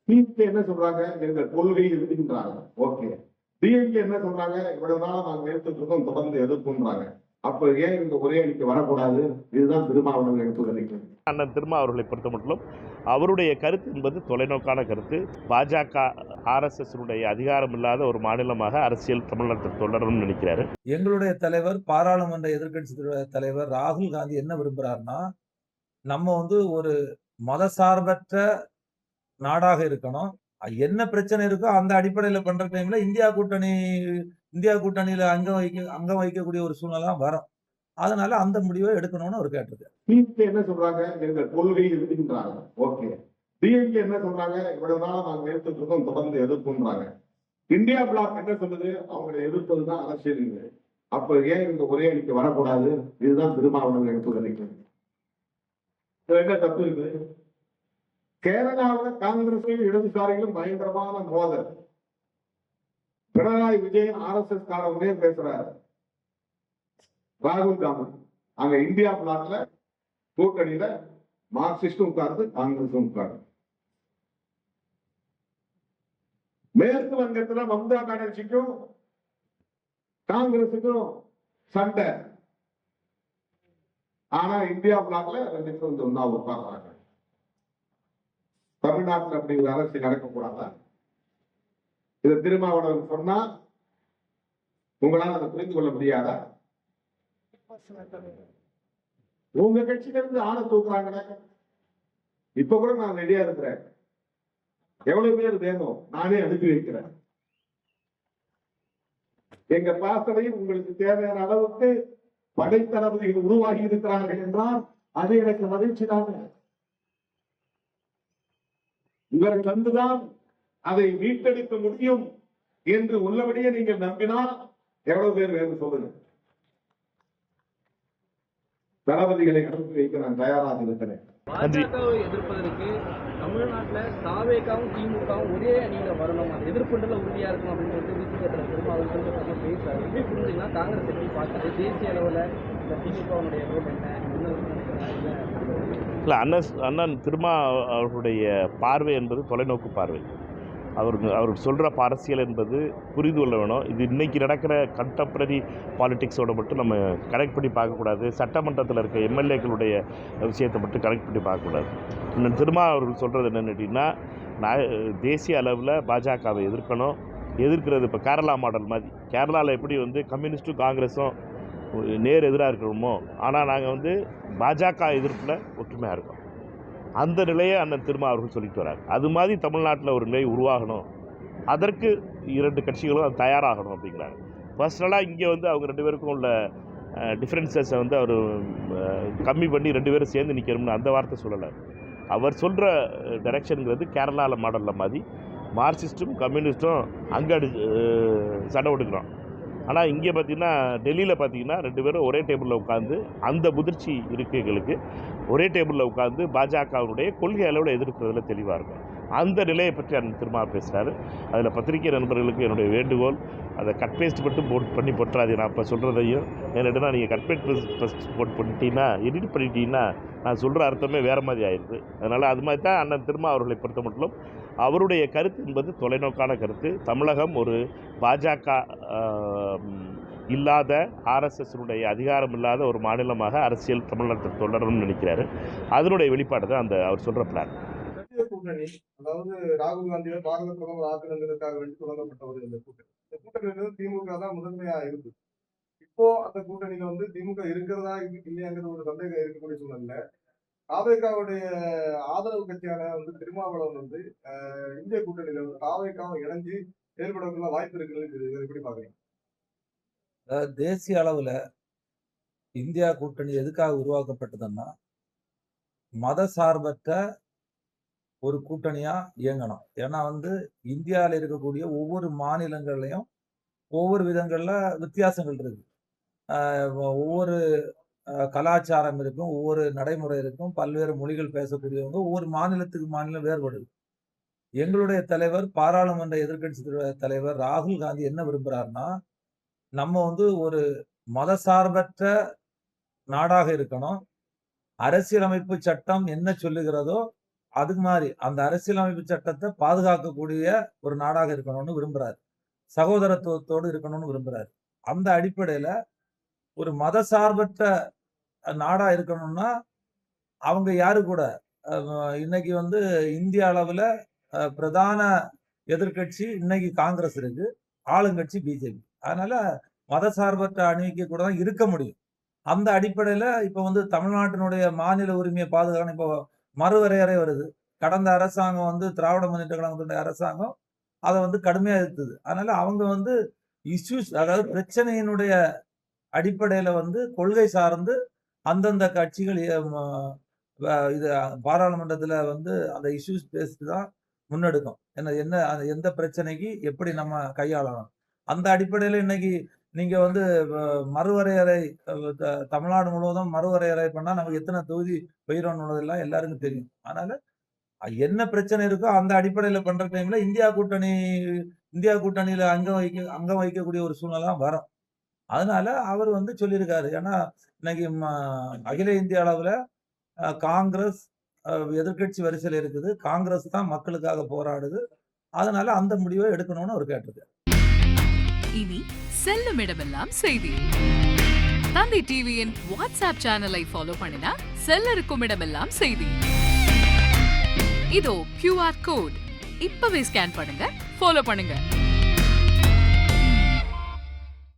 திமுக என்ன சொல்றாங்க, எங்கள் கொள்கை இருக்குன்றாங்க. ஓகே. டிஎம்கே என்ன சொல்றாங்க, இவ்வளவு நாளா நாங்க எடுத்துட்டு இருக்கோம், தொடர்ந்து எதிர்ப்புன்றாங்க. அப்ப ஏன் இந்த ஒரே அணிக்கு வரக்கூடாது? இதுதான் திருமாவளவன் எடுத்து அண்ணன் திருமா அவர்களை பொறுத்த மட்டும் அவருடைய கருத்து என்பது தொலைநோக்கான கருத்து. பாஜக RSS அதிகாரம் இல்லாத ஒரு மாநிலமாக அரசியல் தமிழ்நாட்டில் தொடரும்னு நினைக்கிறாரு. எங்களுடைய தலைவர், பாராளுமன்ற எதிர்க்கட்சி தலைவர் ராகுல் காந்தி என்ன விரும்புறாருன்னா, நம்ம ஒரு மதசார்பற்ற நாடாக இருக்கணும். என்ன பிரச்சனை இருக்கோ அந்த அடிப்படையில பண்ற டைம்ல இந்தியா கூட்டணியில அங்கம் வைக்கக்கூடிய ஒரு சூழ்நிலை வரும். அதனால அந்த முடிவை எடுக்கணும்னு அவர் கேட்டிருக்காரு. திமுக என்ன சொல்றாங்க, எங்கள் கொள்கை இருக்குன்றாங்க. ஓகே. டிஎம்கே என்ன சொல்றாங்க, இவ்வளவு நாளா நாங்க எடுத்துட்டு இருக்கோம், தொடர்ந்து எதிர்ப்புன்றாங்க. இந்தியா பிளாக் என்ன சொல்லுது, அவங்களை எதிர்ப்பதுதான் அரசியல். அப்ப ஏன் இந்த ஒரே அணிக்கு வரக்கூடாது? இதுதான் திருமாவளவன் எடுத்து என்ன தப்பு இருக்குது? கேரளாவில் காங்கிரஸையும் இடதுசாரிகளும் பயங்கரமான மோதல். பினராயி விஜயன் RSS காரங்களே பேசுறாரு. ராகுல் காந்தி அங்க இந்தியா பிளாக்ல கூட்டணியில மார்க்சிஸ்டும் உட்கார்ந்து, காங்கிரஸும் உட்கார்ந்து. மேற்கு வங்கத்தில் மம்தா பானர்ஜிக்கும் காங்கிரசுக்கும் சண்டை. ஆனா இந்தியா பிளாக்ல ரெண்டு பேரும் ஒன்னா உட்கார்றாங்க. தமிழ்நாட்டில் அப்படி ஒரு அரசு நடக்கக்கூடாதா? இதை திருமாவளவன் சொன்னா உங்களால் அதை புரிந்து கொள்ள முடியாதா? உங்க கட்சியில இருந்து ஆணை தூக்குறாங்களே. இப்ப கூட நான் ரெடியா இருக்கிறேன். எவ்வளவு பேர் வேணும் நானே அனுப்பி வைக்கிறேன். எங்க பாசறையில் உங்களுக்கு தேவையான அளவுக்கு படைத்தளபதிகள் உருவாகி இருக்கிறார்கள் என்றால் அது எனக்கு மகிழ்ச்சி தானே. இவர்கள் வந்துதான் அதை மீட்டெடுக்க முடியும் என்று உள்ளபடியே நீங்கள் நம்பினால் எவ்வளவு பேர் வேணும் சொல்லுங்க. தளபதிகளை அனுப்பி வைக்க நான் தயாராக இருக்கிறேன். பாஜகவை எதிர்ப்பதற்கு தமிழ்நாட்டில் தாவேகாவும் திமுகவும் ஒரே அணியில வரணும், அது எதிர்ப்புல உறுதியா இருக்கும் அப்படின்னு விசிக திருமாவளவன் பேசுறாரு. எப்படி புரிஞ்சுங்கன்னா காங்கிரஸ் எப்படி பார்க்குது, தேசிய அளவில் இந்த திமுகவுடைய ரோல் என்ன இல்லை, அண்ணன் திருமா அவர்களுடைய பார்வை என்பது தொலைநோக்கு பார்வை. அவருக்கு சொல்கிற அரசியல் என்பது புரிந்து கொள்ள வேணும். இது இன்றைக்கி நடக்கிற கண்டெம்பரரி பாலிட்டிக்ஸோட மட்டும் நம்ம கனெக்ட் பண்ணி பார்க்கக்கூடாது. சட்டமன்றத்தில் இருக்க எம்எல்ஏக்களுடைய விஷயத்தை மட்டும் கனெக்ட் பண்ணி பார்க்கக்கூடாது. இன்னும் திருமா அவர்கள் சொல்கிறது என்னென்னு கேட்டிங்கன்னா, தேசிய அளவில் பாஜகவை எதிர்க்கணும். எதிர்க்கிறது இப்போ கேரளா மாடல் மாதிரி. கேரளாவில் எப்படி கம்யூனிஸ்ட்டும் காங்கிரஸும் நேர் எதிராக இருக்கணுமோ, ஆனால் நாங்கள் பாஜக எதிர்ப்பில் ஒற்றுமையாக இருக்கோம். அந்த நிலையை அண்ணன் திருமா அவர்கள் சொல்லிட்டு வராங்க. அது மாதிரி தமிழ்நாட்டில் ஒரு நிலை உருவாகணும், அதற்கு இரண்டு கட்சிகளும் அது தயாராகணும் அப்படிங்கிறாங்க. பர்சனலாக இங்கே அவங்க ரெண்டு பேருக்கும் உள்ள டிஃப்ரென்சஸை அவர் கம்மி பண்ணி ரெண்டு பேரும் சேர்ந்து நிற்கணும்னு அந்த வார்த்தை சொல்லலை. அவர் சொல்கிற டைரக்ஷனுங்கிறது கேரளாவில் மாடலில் மாதிரி மார்க்சிஸ்ட்டும் கம்யூனிஸ்ட்டும் அங்கே சண்டை கொடுக்குறோம். ஆனால் இங்கே பார்த்திங்கன்னா டெல்லியில் பார்த்திங்கன்னா ரெண்டு பேரும் ஒரே டேபிளில் உட்காந்து அந்த முதிர்ச்சி இருக்கைகளுக்கு ஒரே டேபிளில் உட்காந்து பாஜகவுடைய கொள்கை அளவில் எதிர்க்கிறதுல தெளிவாக இருக்கும். அந்த நிலையை பற்றி அண்ணன் திருமா பேசுகிறாரு. அதில் பத்திரிகை நண்பர்களுக்கு என்னுடைய வேண்டுகோள், அதை கட் பேஸ்ட் மட்டும் பண்ணி போட்டுறாது. நான் இப்போ சொல்கிறதையும் என்னென்னா, நீங்கள் கட் பேஸ்ட் போட் பண்ணிட்டீங்கன்னா, எடிட் பண்ணிட்டீங்கன்னா நான் சொல்கிற அர்த்தமே வேறு மாதிரி ஆயிடுது. அதனால் அது மாதிரி தான் அண்ணன் திருமா அவர்களை பொறுத்த மட்டும் அவருடைய கருத்து என்பது தொலைநோக்கான கருத்து. தமிழகம் ஒரு பாஜக இல்லாத RSS அதிகாரம் இல்லாத ஒரு மாநிலமாக அரசியல் தமிழ்நாட்டில் தொடரும்னு நினைக்கிறாரு. அதனுடைய வெளிப்பாடு தான் அவர் சொல்கிற பிளான். கூட்டணி, அதாவது ராகுல் காந்தியோட பாரத பிரதமர் ஆக்குறதுக்காக வேண்டி தொடங்கப்பட்ட ஒரு கூட்டணி. இந்த கூட்டணியில திமுக தான் முதன்மையா இருக்கு. இப்போ அந்த கூட்டணியில திமுக இருக்கிறதா இல்லையாங்கிற ஒரு சந்தேகம் இருக்கக்கூடிய சூழல்ல தாவேகாவுடைய ஆதரவு கட்சியான திருமாவளவன் இந்திய கூட்டணியில தாவேகாவை இணைஞ்சு செயல்படக்குள்ள வாய்ப்பு இருக்குன்னு எப்படி பாக்குறீங்க? தேசிய அளவுல இந்தியா கூட்டணி எதுக்காக உருவாக்கப்பட்டதுன்னா, மத சார்பற்ற ஒரு கூட்டணியா இயங்கணும். ஏன்னா இந்தியாவில் இருக்கக்கூடிய ஒவ்வொரு மாநிலங்கள்லையும் ஒவ்வொரு விதங்கள்ல வித்தியாசங்கள் இருக்கு. ஒவ்வொரு கலாச்சாரம் இருக்கும், ஒவ்வொரு நடைமுறை இருக்கும், பல்வேறு மொழிகள் பேசக்கூடியவங்க, ஒவ்வொரு மாநிலத்துக்கு மாநிலம் வேறுபடுது. எங்களுடைய தலைவர், பாராளுமன்ற எதிர்க்கட்சி தலைவர் ராகுல் காந்தி என்ன விரும்புறாருன்னா, நம்ம ஒரு மதசார்பற்ற நாடாக இருக்கணும். அரசியலமைப்பு சட்டம் என்ன சொல்லுகிறதோ அதுக்கு மாதிரி அந்த அரசியலமைப்பு சட்டத்தை பாதுகாக்கக்கூடிய ஒரு நாடாக இருக்கணும்னு விரும்புறாரு. சகோதரத்துவத்தோடு இருக்கணும்னு விரும்புறாரு. அந்த அடிப்படையில ஒரு மதசார்பற்ற நாடா இருக்கணும்னா அவங்க யாரு கூட இன்னைக்கு வந்து இந்திய அளவுல பிரதான எதிர்க்கட்சி இன்னைக்கு காங்கிரஸ் இருக்கு, ஆளுங்கட்சி பிஜேபி. அதனால மதசார்பற்ற அணிக்கு கூட தான் இருக்க முடியும். அந்த அடிப்படையில இப்ப வந்து தமிழ்நாட்டினுடைய மாநில உரிமையை பாதுகாக்கணும். இப்போ மறுவரையறை வருது. கடந்த அரசாங்கம் வந்து திராவிட முன்னேற்ற கழகத்துடைய அரசாங்கம் அதை வந்து கடுமையா எதிர்த்தது. அதனால அவங்க வந்து இஷ்யூஸ், அதாவது பிரச்சனையினுடைய அடிப்படையில வந்து கொள்கை சார்ந்து அந்தந்த கட்சிகள் இது பாராளுமன்றத்துல வந்து அந்த இஷ்யூஸ் பேசிட்டு தான் முன்னெடுக்கும். என்ன எந்த பிரச்சனைக்கு எப்படி நம்ம கையாளணும். அந்த அடிப்படையில இன்னைக்கு நீங்க வந்து மறுவரையறை தமிழ்நாடு முழுவதும் மறுவரையறை பண்ணா நமக்கு எத்தனை தொகுதி போயிடும்னுள்ளதெல்லாம் எல்லாருக்கும் தெரியும். அதனால என்ன பிரச்சனை இருக்கோ அந்த அடிப்படையில பண்ற டைம்ல இந்தியா கூட்டணியில அங்கம் வைக்கக்கூடிய ஒரு சூழ்நிலை வரும். அதனால அவர் வந்து சொல்லியிருக்காரு. ஏன்னா இன்னைக்கு அகில இந்திய அளவுல காங்கிரஸ் எதிர்க்கட்சி வரிசையில் இருக்குது. காங்கிரஸ் தான் மக்களுக்காக போராடுது. அதனால அந்த முடிவை எடுக்கணும்னு அவர் கேட்டிருக்காரு. இனி செல்லும் இடமெல்லாம் செய்தி. தந்தி டிவியின் வாட்ஸ்அப் சேனலை ஃபாலோ பண்ணினா செல்ல இருக்கும் இடமெல்லாம் செய்தி. இதோ QR கோட் இப்பவே ஸ்கேன் பண்ணுங்க, ஃபாலோ பண்ணுங்க.